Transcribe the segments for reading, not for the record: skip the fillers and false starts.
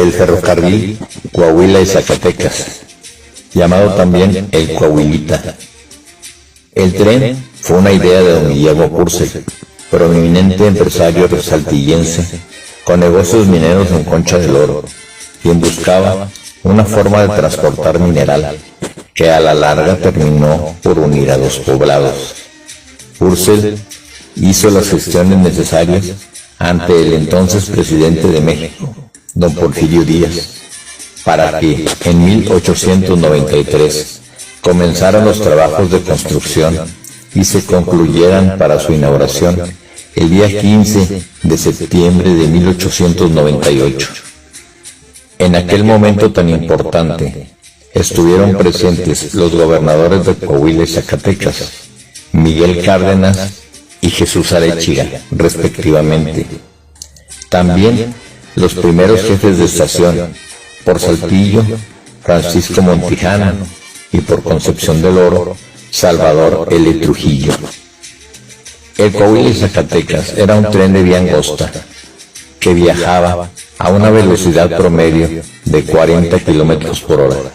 del ferrocarril Coahuila y Zacatecas, llamado también el Coahuilita. El tren fue una idea de don Guillermo Purcell, prominente empresario saltillense con negocios mineros en Concha del Oro, quien buscaba una forma de transportar mineral que a la larga terminó por unir a dos poblados. Purcell hizo las gestiones necesarias ante el entonces presidente de México, don Porfirio Díaz, para que en 1893 comenzaran los trabajos de construcción y se concluyeran para su inauguración el día 15 de septiembre de 1898. En aquel momento tan importante estuvieron presentes los gobernadores de Coahuila y Zacatecas, Miguel Cárdenas y Jesús Arechiga, respectivamente. También los primeros jefes de estación, por Saltillo, Francisco Montijano, y por Concepción del Oro, Salvador L. Trujillo. El Coahuila y Zacatecas era un tren de vía angosta que viajaba a una velocidad promedio de 40 kilómetros por hora.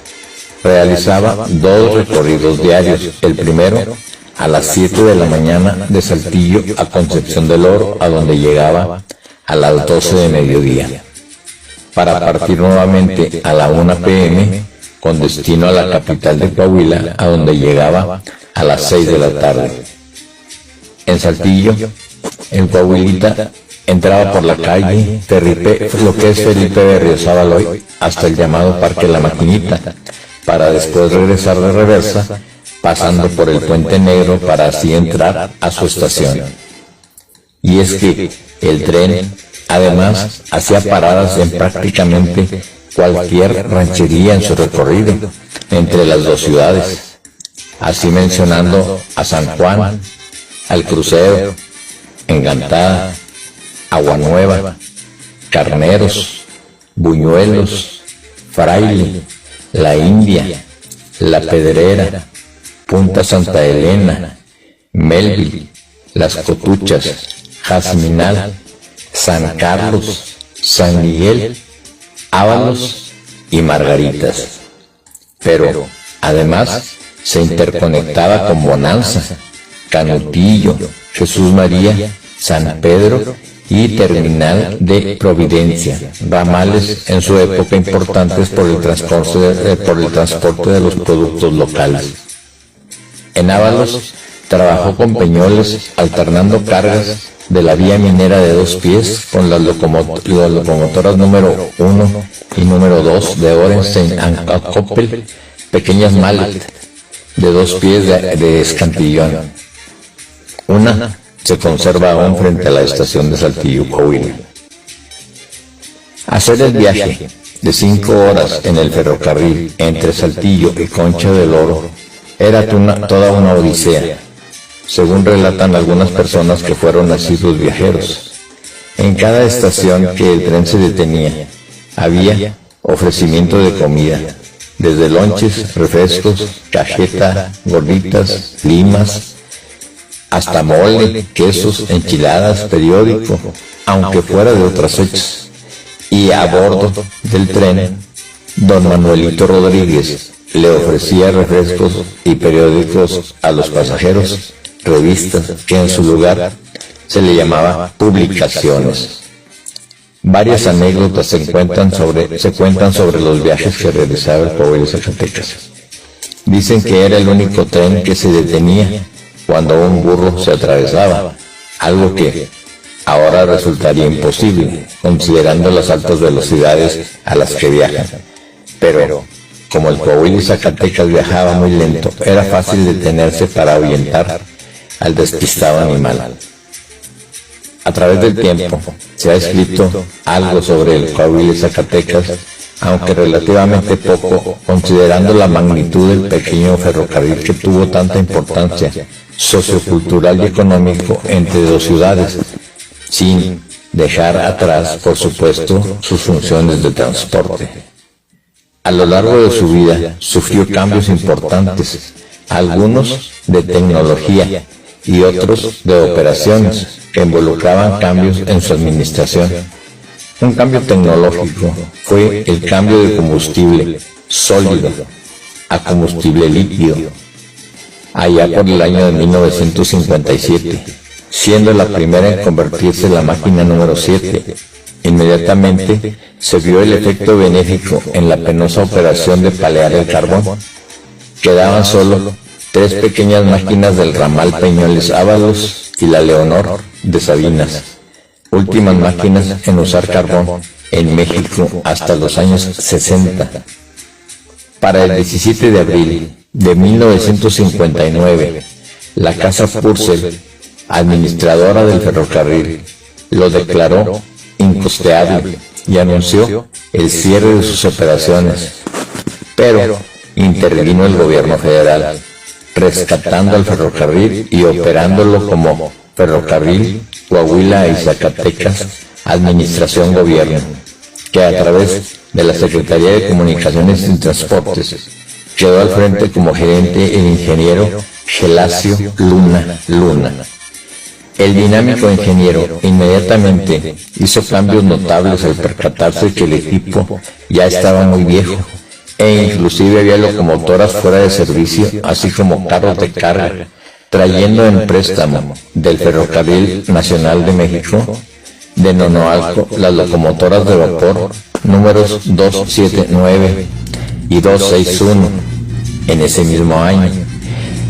Realizaba 2 recorridos diarios, el primero a las 7 de la mañana de Saltillo a Concepción del Oro, a donde llegaba a las 12 de mediodía, para partir nuevamente a la 1 p.m. con destino a la capital de Coahuila, a donde llegaba a las 6 de la tarde. En Saltillo, el Coahuilita entraba por la calle lo que es Felipe Berriozábal hoy, hasta el llamado Parque La Maquinita, para después regresar de reversa, pasando por el Puente Negro para así entrar a su estación. Y es que el tren, además, hacía paradas en prácticamente cualquier ranchería en su recorrido entre las dos ciudades, así mencionando a San Juan, al Crucero, Encantada, Agua Nueva, Carneros, Buñuelos, Fraile, La India, La Pedrera, Punta Santa Elena, Melville, Las Cotuchas, Jazminal, San Carlos, San Miguel, Ábalos y Margaritas. Pero, además, se interconectaba con Bonanza, Canutillo, Jesús María, San Pedro y Terminal de Providencia, ramales en su época importantes por el transporte de los productos locales. En Ábalos trabajó con Peñoles, alternando cargas de la vía minera de 2 pies con las locomotoras número 1 y número 2 de Orenstein and Coppel, pequeñas mallet de 2 pies de Escantillón. Una se conserva aún frente a la estación de Saltillo, Coahuila. Hacer el viaje de 5 horas en el ferrocarril entre Saltillo y Concha del Oro era toda una odisea, según relatan algunas personas que fueron asiduos viajeros. En cada estación que el tren se detenía, había ofrecimiento de comida, desde lonches, refrescos, cajeta, gorditas, limas, hasta mole, quesos, enchiladas, periódico, aunque fuera de otras fechas. Y a bordo del tren, don Manuelito Rodríguez le ofrecía refrescos y periódicos a los pasajeros, revistas que en su lugar se le llamaba publicaciones. Varias anécdotas se cuentan sobre los viajes que realizaba el Coahuila y Zacatecas. Dicen que era el único tren que se detenía cuando un burro se atravesaba, algo que ahora resultaría imposible, considerando las altas velocidades a las que viajan. Pero, como el Coahuila y Zacatecas viajaba muy lento, era fácil detenerse para ahuyentar al despistado animal. A través del tiempo se ha escrito algo sobre el Coahuila y Zacatecas, aunque relativamente poco, considerando la magnitud del pequeño ferrocarril que tuvo tanta importancia sociocultural y económico entre dos ciudades, sin dejar atrás, por supuesto, sus funciones de transporte. A lo largo de su vida sufrió cambios importantes, algunos de tecnología y otros de operaciones que involucraban cambios en su administración. Un cambio tecnológico fue el cambio de combustible sólido a combustible líquido, allá por el año de 1957, siendo la primera en convertirse en la máquina número 7. Inmediatamente se vio el efecto benéfico en la penosa operación de palear el carbón. Quedaban solo 3 pequeñas máquinas del ramal Peñoles-Ábalos y la Leonor de Sabinas, últimas máquinas en usar carbón en México hasta los años 60. Para el 17 de abril de 1959, la Casa Purcell, administradora del ferrocarril, lo declaró incosteable y anunció el cierre de sus operaciones, pero intervino el gobierno federal, rescatando al ferrocarril y operándolo como Ferrocarril Coahuila y Zacatecas Administración Gobierno, que a través de la Secretaría de Comunicaciones y Transportes quedó al frente como gerente el ingeniero Gelasio Luna. El dinámico ingeniero inmediatamente hizo cambios notables al percatarse que el equipo ya estaba muy viejo e inclusive había locomotoras fuera de servicio, así como carros de carga, trayendo en préstamo del Ferrocarril Nacional de México de Nonoalco las locomotoras de vapor números 279 y 261 en ese mismo año,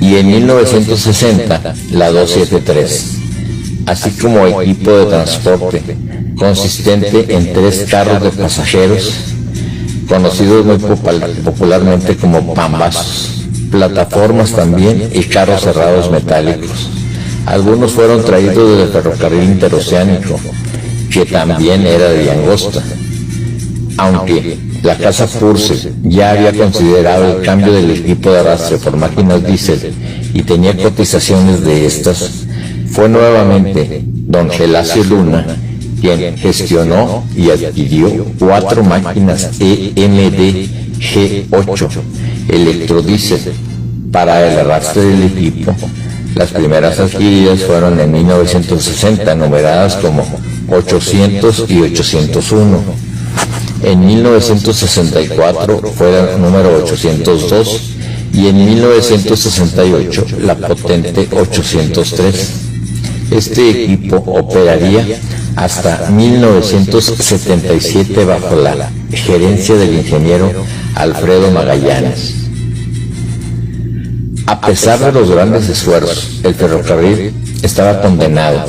y en 1960 la 273, así como equipo de transporte consistente en 3 carros de pasajeros, conocidos muy popularmente como pambazos, plataformas también y carros cerrados metálicos. Algunos fueron traídos del ferrocarril interoceánico, que también era de Angosta. Aunque la Casa Purcell ya había considerado el cambio del equipo de arrastre por máquinas diésel y tenía cotizaciones de estas, fue nuevamente don Gelasio Luna quien gestionó y adquirió 4 máquinas EMD G8 electrodiesel para el arrastre del equipo. Las primeras adquiridas fueron en 1960, numeradas como 800 y 801. En 1964 fue el número 802 y en 1968 la potente 803. Este equipo operaría hasta 1977 bajo la gerencia del ingeniero Alfredo Magallanes. A pesar de los grandes esfuerzos, el ferrocarril estaba condenado.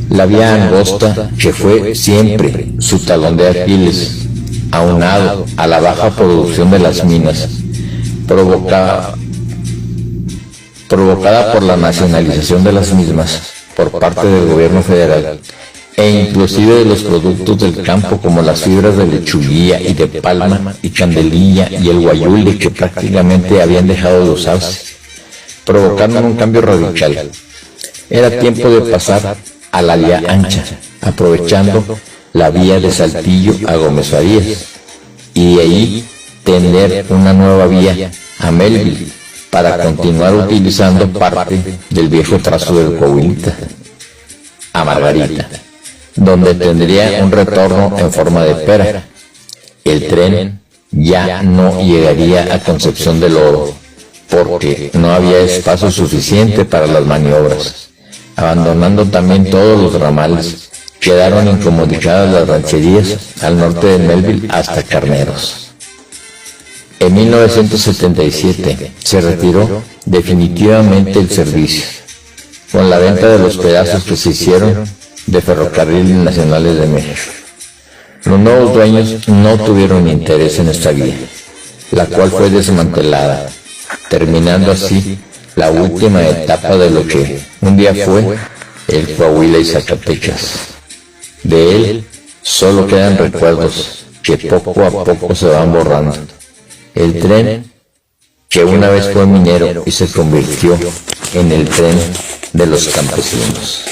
La vía angosta, que fue siempre su talón de Aquiles, aunado a la baja producción de las minas, provocada por la nacionalización de las mismas por parte del gobierno federal, e inclusive de los productos del campo como las fibras de lechuguilla y de palma y candelilla y el guayule, que prácticamente habían dejado de usarse, provocando un cambio radical. Era tiempo de pasar a la vía ancha, aprovechando la vía de Saltillo a Gómez Farías, y ahí tener una nueva vía a Melville para continuar utilizando parte del viejo trazo del Coahuilita a Margarita, donde tendría un retorno en forma de pera. El tren ya no llegaría a Concepción del Oro, porque no había espacio suficiente para las maniobras. Abandonando también todos los ramales, quedaron incomunicadas las rancherías al norte de Melville hasta Carneros. En 1977 se retiró definitivamente el servicio, con la venta de los pedazos que se hicieron de Ferrocarriles Nacionales de México. Los nuevos dueños no tuvieron interés en esta vía, la cual fue desmantelada, terminando así la última etapa de lo que un día fue el Coahuila y Zacatecas. De él solo quedan recuerdos que poco a poco se van borrando. El tren que una vez fue minero y se convirtió en el tren de los campesinos.